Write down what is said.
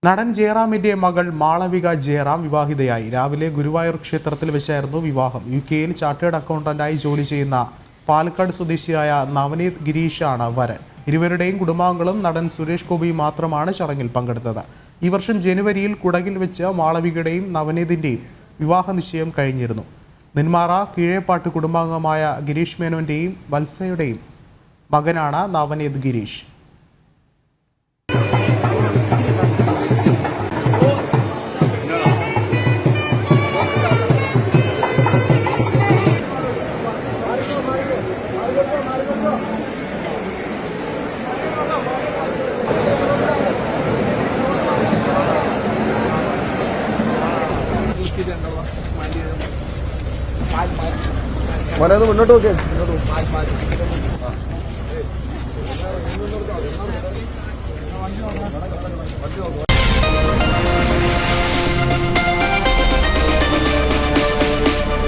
നടൻ ജയറാമിന്റെ മകൾ മാളവിക ജയറാം വിവാഹിതയായി. രാവിലെ ഗുരുവായൂർ ക്ഷേത്രത്തിൽ വെച്ചായിരുന്നു വിവാഹം. UK-യിൽ ചാർട്ടേഡ് അക്കൗണ്ടന്റായി ജോലി ചെയ്യുന്ന പാലക്കാട് സ്വദേശിയായ നവനീത് ഗിരീഷാണ് വരൻ. ഇരുവരുടെയും കുടുംബാംഗങ്ങളും നടൻ സുരേഷ് ഗോപി മാത്രമാണ് ചടങ്ങിൽ പങ്കെടുത്തത്. ഈ വർഷം ജനുവരിയിൽ കുടകിൽ വെച്ച് മാളവികയുടെയും നവനീതിന്റെയും വിവാഹ നിശ്ചയം കഴിഞ്ഞിരുന്നു. നെന്മാറ കീഴേപ്പാട്ട് കുടുംബാംഗമായ ഗിരീഷ് മേനോന്റെയും വത്സയുടെയും മകനാണ് നവനീത് ഗിരീഷ്. മുന്നോട്ട് നോക്കിയാൽ